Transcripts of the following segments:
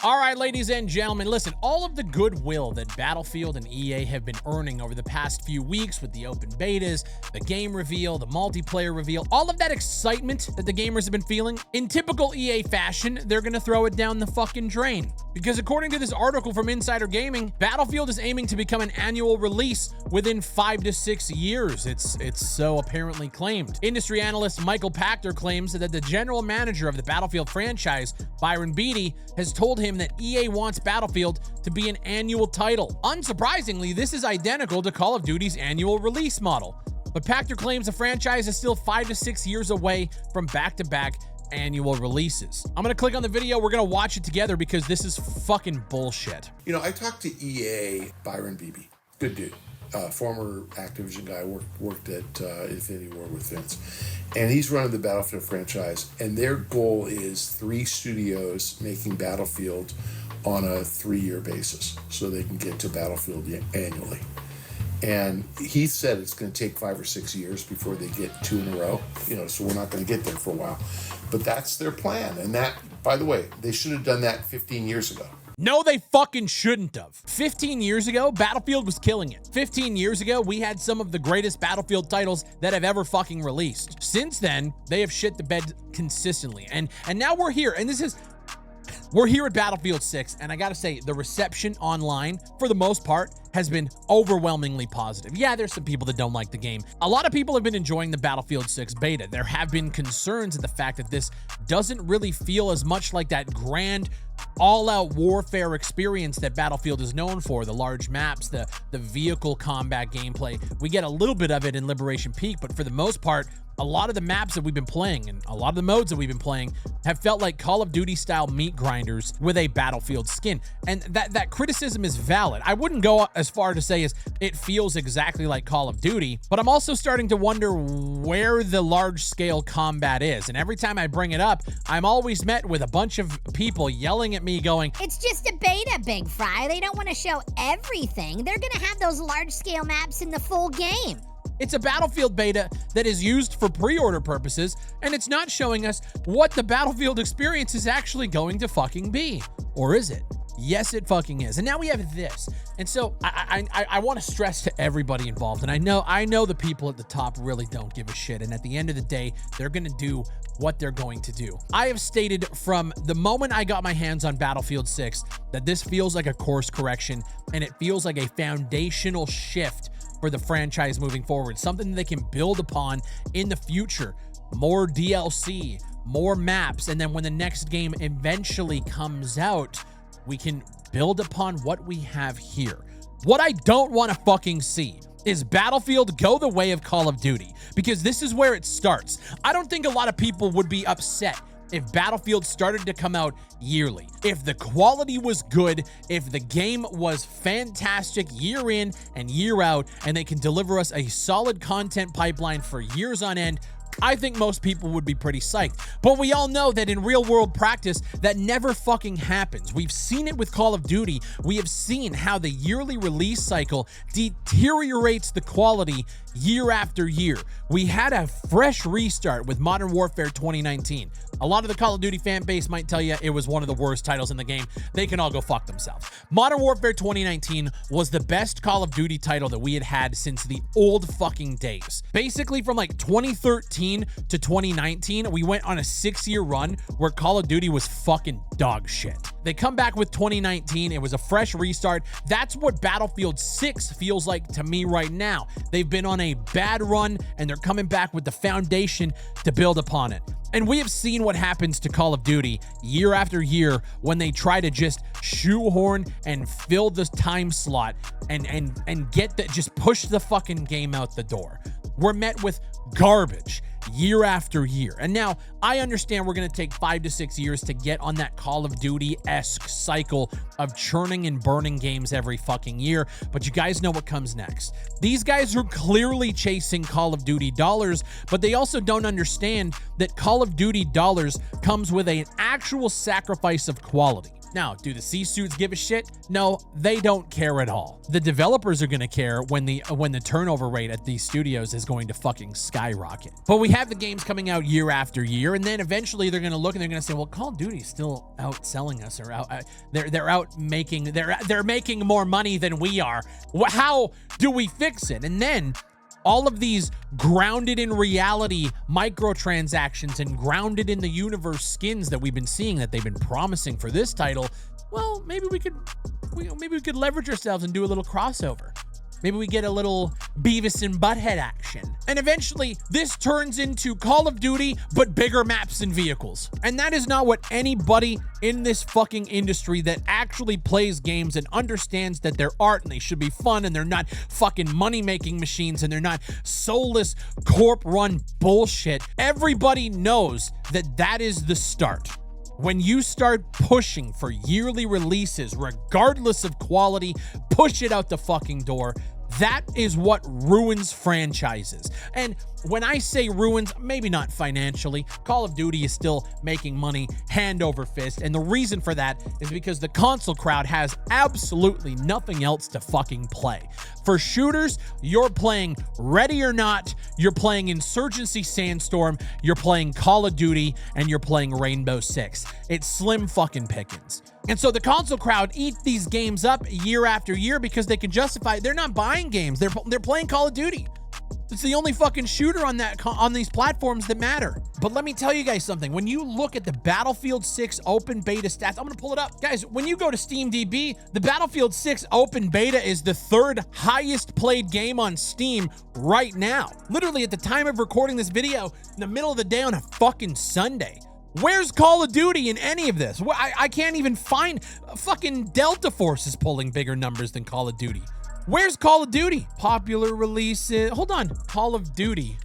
All right, ladies and gentlemen, listen, all of the goodwill that Battlefield and EA have been earning over the past few weeks with the open betas, the game reveal, the multiplayer reveal, all of that excitement that the gamers have been feeling, in typical EA fashion, they're gonna throw it down the fucking drain. Because according to this article from Insider Gaming, Battlefield is aiming to become an annual release within 5 to 6 years. It's so apparently claimed. Industry analyst Michael Pachter claims that the general manager of the Battlefield franchise, Byron Beatty, has told him that EA wants Battlefield to be an annual title. Unsurprisingly, this is identical to Call of Duty's annual release model. But Pachter claims the franchise is still 5 to 6 years away from back-to-back annual releases. I'm gonna click on the video. We're gonna watch it together because this is fucking bullshit. You know, I talked to EA, Byron Beebe, good dude, former Activision guy, worked at Infinity War with Vince, and he's running the Battlefield franchise, and their goal is 3 studios making Battlefield on a 3-year basis so they can get to Battlefield annually. And he said it's going to take 5 or 6 years before they get 2 in a row, you know, so we're not going to get there for a while. But that's their plan. And that, by the way, they should have done that 15 years ago. No, they fucking shouldn't have. 15 years ago, Battlefield was killing it. 15 years ago, we had some of the greatest Battlefield titles that have ever fucking released. Since then, they have shit the bed consistently. And now we're here. And we're here at Battlefield 6, and I gotta say, the reception online, for the most part, has been overwhelmingly positive. Yeah, there's some people that don't like the game. A lot of people have been enjoying the Battlefield 6 beta. There have been concerns at the fact that this doesn't really feel as much like that grand all-out warfare experience that Battlefield is known for, the large maps, the vehicle combat gameplay. We get a little bit of it in Liberation Peak, but for the most part, a lot of the maps that we've been playing and a lot of the modes that we've been playing have felt like Call of Duty style meat grinders with a Battlefield skin. And that criticism is valid. I wouldn't go as far to say as it feels exactly like Call of Duty, but I'm also starting to wonder where the large scale combat is. And every time I bring it up, I'm always met with a bunch of people yelling at me going, "It's just a beta, Big Fry. They don't want to show everything. They're gonna have those large scale maps in the full game." It's a Battlefield beta that is used for pre-order purposes, and it's not showing us what the Battlefield experience is actually going to fucking be. Or is it? Yes, it fucking is. And now we have this. And so I want to stress to everybody involved, and I know the people at the top really don't give a shit, and at the end of the day, they're going to do what they're going to do. I have stated from the moment I got my hands on Battlefield 6 that this feels like a course correction, and it feels like a foundational shift for the franchise moving forward, something they can build upon in the future. More DLC, more maps, and then when the next game eventually comes out, we can build upon what we have here. What I don't want to fucking see is Battlefield go the way of Call of Duty, because this is where it starts. I don't think a lot of people would be upset if Battlefield started to come out yearly. If the quality was good, if the game was fantastic year in and year out, and they can deliver us a solid content pipeline for years on end, I think most people would be pretty psyched. But we all know that in real world practice, that never fucking happens. We've seen it with Call of Duty. We have seen how the yearly release cycle deteriorates the quality year after year. We had a fresh restart with Modern Warfare 2019. A lot of the Call of Duty fan base might tell you it was one of the worst titles in the game. They can all go fuck themselves. Modern Warfare 2019 was the best Call of Duty title that we had had since the old fucking days. Basically from like 2013 to 2019, we went on a 6-year run where Call of Duty was fucking dog shit. They come back with 2019. It was a fresh restart. That's what Battlefield 6 feels like to me right now. They've been on a bad run and they're coming back with the foundation to build upon it. And we have seen what happens to Call of Duty year after year when they try to just shoehorn and fill the time slot and get that, just push the fucking game out the door. We're met with garbage year after year. And now I understand we're going to take 5 to 6 years to get on that Call of Duty-esque cycle of churning and burning games every fucking year, but you guys know what comes next. These guys are clearly chasing Call of Duty dollars, but they also don't understand that Call of Duty dollars comes with an actual sacrifice of quality. Now, do the C-suits give a shit? No, they don't care at all. The developers are gonna care when the turnover rate at these studios is going to fucking skyrocket. But we have the games coming out year after year, and then eventually they're gonna look and they're gonna say, well, Call of Duty's still outselling us, or they're making more money than we are. How do we fix it? And then all of these grounded in reality microtransactions and grounded in the universe skins that we've been seeing, that they've been promising for this title, well, maybe we could leverage ourselves and do a little crossover. Maybe we get a little Beavis and Butthead action. And eventually, this turns into Call of Duty, but bigger maps and vehicles. And that is not what anybody in this fucking industry that actually plays games and understands that they're art and they should be fun and they're not fucking money-making machines and they're not soulless corp-run bullshit. Everybody knows that that is the start. When you start pushing for yearly releases, regardless of quality, push it out the fucking door. That is what ruins franchises. And when I say ruins, maybe not financially. Call of Duty is still making money hand over fist. And the reason for that is because the console crowd has absolutely nothing else to fucking play. For shooters, you're playing Ready or Not, you're playing Insurgency Sandstorm, you're playing Call of Duty, and you're playing Rainbow Six. It's slim fucking pickings. And so the console crowd eat these games up year after year because they can justify it. They're not buying games. They're playing Call of Duty. It's the only fucking shooter on these platforms that matter. But let me tell you guys something. When you look at the Battlefield 6 open beta stats, I'm going to pull it up. Guys, when you go to SteamDB, the Battlefield 6 open beta is the 3rd highest played game on Steam right now. Literally at the time of recording this video, in the middle of the day on a fucking Sunday. Where's Call of Duty in any of this? I can't even find fucking Delta Force is pulling bigger numbers than Call of Duty. Where's Call of Duty? Popular releases. Hold on. Call of Duty.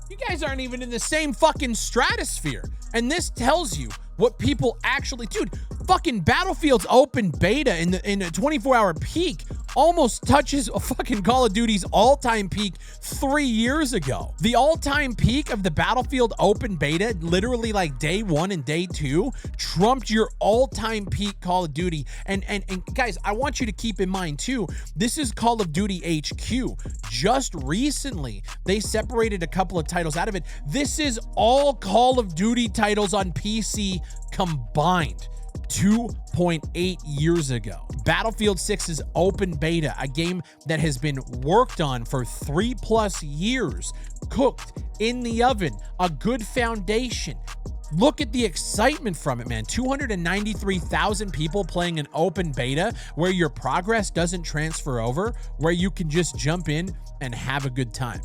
You guys aren't even in the same fucking stratosphere. And this tells you what people actually... Dude, fucking Battlefield's open beta in a 24-hour peak almost touches a fucking Call of Duty's all-time peak 3 years ago. The all-time peak of the Battlefield open beta, literally like day 1 and day 2, trumped your all-time peak Call of Duty. And guys, I want you to keep in mind too, this is Call of Duty HQ. Just recently, they separated a couple of titles out of it. This is all Call of Duty titles on PC combined. 2.8 years ago. Battlefield 6's open beta, a game that has been worked on for 3+ years, cooked in the oven, a good foundation. Look at the excitement from it, man. 293,000 people playing an open beta where your progress doesn't transfer over, where you can just jump in and have a good time.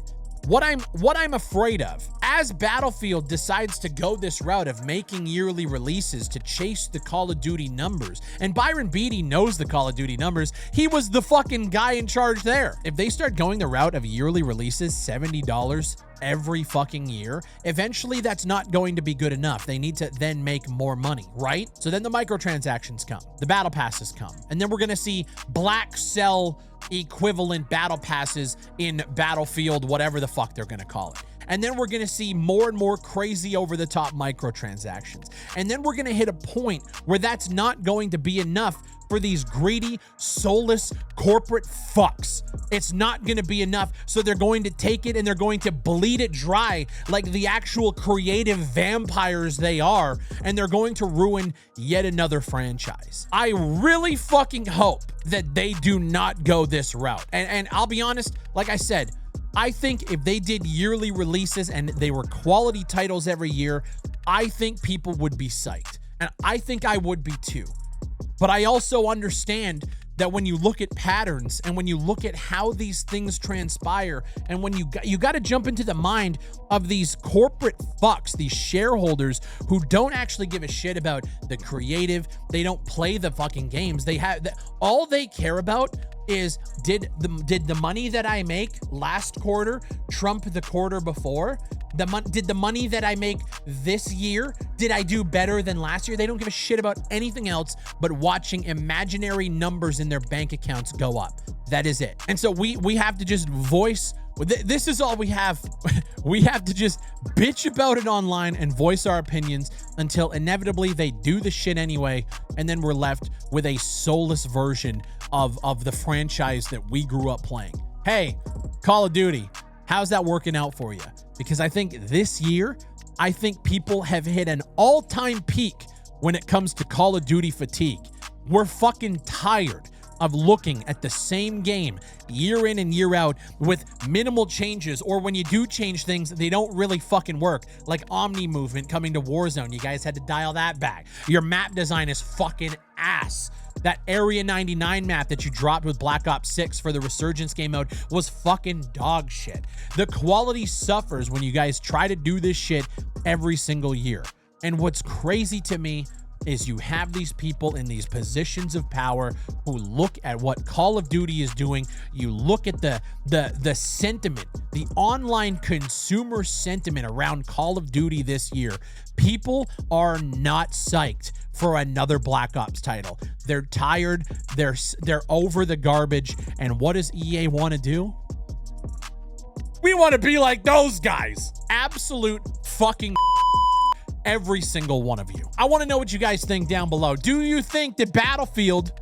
What I'm afraid of, as Battlefield decides to go this route of making yearly releases to chase the Call of Duty numbers, and Byron Beatty knows the Call of Duty numbers, he was the fucking guy in charge there. If they start going the route of yearly releases, $70 every fucking year, eventually that's not going to be good enough. They need to then make more money, right? So then the microtransactions come, the battle passes come, and then we're gonna see black cell equivalent battle passes in Battlefield, whatever the fuck they're gonna call it. And then we're gonna see more and more crazy over-the-top microtransactions. And then we're gonna hit a point where that's not going to be enough for these greedy, soulless corporate fucks. It's not going to be enough, so they're going to take it and they're going to bleed it dry like the actual creative vampires they are, and they're going to ruin yet another franchise. I really fucking hope that they do not go this route. And I'll be honest, like I said, I think if they did yearly releases and they were quality titles every year, I think people would be psyched. And I think I would be too. But I also understand that when you look at patterns and when you look at how these things transpire, and when you got to jump into the mind of these corporate fucks, these shareholders who don't actually give a shit about the creative, they don't play the fucking games. All they care about is did the money that I make last quarter trump the quarter before? Did the money that I make this year, did I do better than last year? They don't give a shit about anything else but watching imaginary numbers in their bank accounts go up. That is it. And so we have to just voice, this is all we have. We have to just bitch about it online and voice our opinions until inevitably they do the shit anyway, and then we're left with a soulless version of the franchise that we grew up playing. Hey, Call of Duty, how's that working out for you? Because I think this year, I think people have hit an all-time peak when it comes to Call of Duty fatigue. We're fucking tired of looking at the same game year in and year out with minimal changes, or when you do change things, they don't really fucking work. Like Omni movement coming to Warzone. You guys had to dial that back. Your map design is fucking ass. That Area 99 map that you dropped with Black Ops 6 for the Resurgence game mode was fucking dog shit. The quality suffers when you guys try to do this shit every single year. And what's crazy to me is you have these people in these positions of power who look at what Call of Duty is doing. You look at the sentiment, the online consumer sentiment around Call of Duty this year. People are not psyched for another Black Ops title. They're tired. They're over the garbage. And what does EA want to do? We want to be like those guys. Absolute fucking every single one of you. I want to know what you guys think down below. Do you think that Battlefield,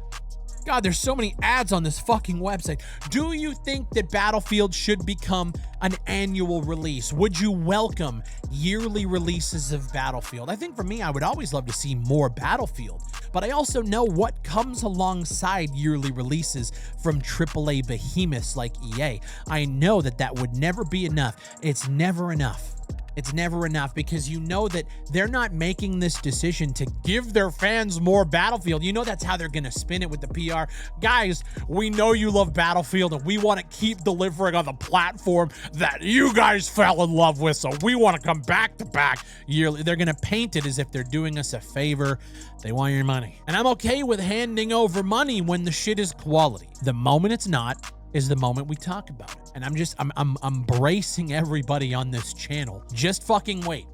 God, there's so many ads on this fucking website. Do you think that Battlefield should become an annual release? Would you welcome yearly releases of Battlefield? I think for me, I would always love to see more Battlefield, but I also know what comes alongside yearly releases from AAA behemoths like EA. I know that that would never be enough. It's never enough. It's never enough, because you know that they're not making this decision to give their fans more Battlefield. You know that's how they're going to spin it with the PR. Guys, we know you love Battlefield, and we want to keep delivering on the platform that you guys fell in love with, so we want to come back to back yearly. They're going to paint it as if they're doing us a favor. They want your money. And I'm okay with handing over money when the shit is quality. The moment it's not is the moment we talk about it. And I'm bracing everybody on this channel. Just fucking wait.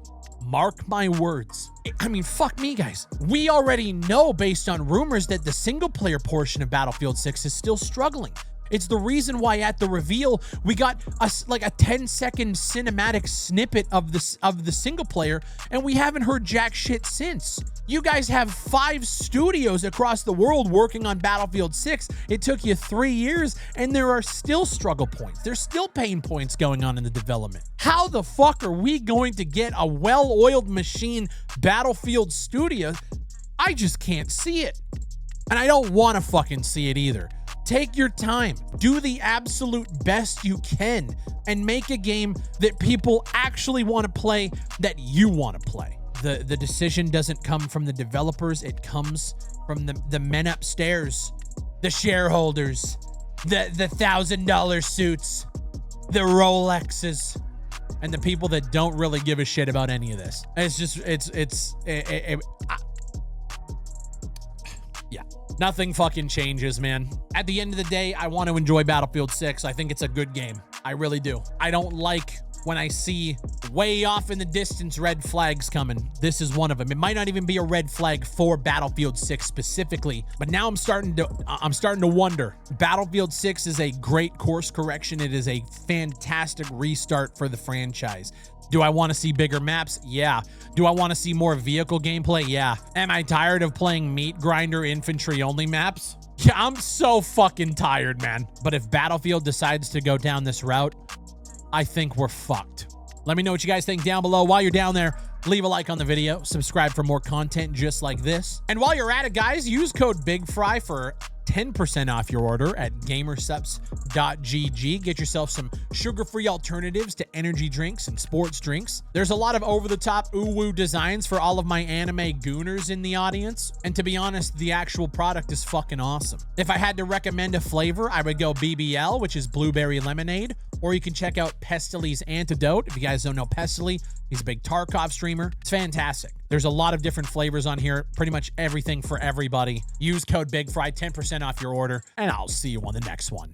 Mark my words. I mean, fuck me, guys. We already know based on rumors that the single player portion of Battlefield 6 is still struggling. It's the reason why at the reveal, we got a 10-second cinematic snippet of the single player, and we haven't heard jack shit since. You guys have 5 studios across the world working on Battlefield 6. It took you 3 years, and there are still struggle points. There's still pain points going on in the development. How the fuck are we going to get a well-oiled machine Battlefield studio? I just can't see it. And I don't want to fucking see it either. Take your time, do the absolute best you can, and make a game that people actually want to play, that you want to play. The decision doesn't come from the developers, it comes from the men upstairs, the shareholders, the $1,000 suits, the Rolexes, and the people that don't really give a shit about any of this. It's just, yeah. Nothing fucking changes, man. At the end of the day, I want to enjoy Battlefield 6. I think it's a good game. I really do. I don't like when I see way off in the distance red flags coming. This is one of them. It might not even be a red flag for Battlefield 6 specifically, but now I'm starting to wonder. Battlefield 6 is a great course correction. It is a fantastic restart for the franchise. Do I want to see bigger maps? Yeah. Do I want to see more vehicle gameplay? Yeah. Am I tired of playing meat grinder infantry only maps? Yeah, I'm so fucking tired, man. But if Battlefield decides to go down this route, I think we're fucked. Let me know what you guys think down below. While you're down there, leave a like on the video, subscribe for more content just like this. And while you're at it, guys, use code BigFry for 10% off your order at gamersups.gg. Get yourself some sugar-free alternatives to energy drinks and sports drinks. There's a lot of over-the-top ooh-woo designs for all of my anime gooners in the audience. And to be honest, the actual product is fucking awesome. If I had to recommend a flavor, I would go BBL, which is blueberry lemonade. Or you can check out Pestily's Antidote. If you guys don't know Pestily, he's a big Tarkov streamer. It's fantastic. There's a lot of different flavors on here. Pretty much everything for everybody. Use code BigFry, 10% off your order, and I'll see you on the next one.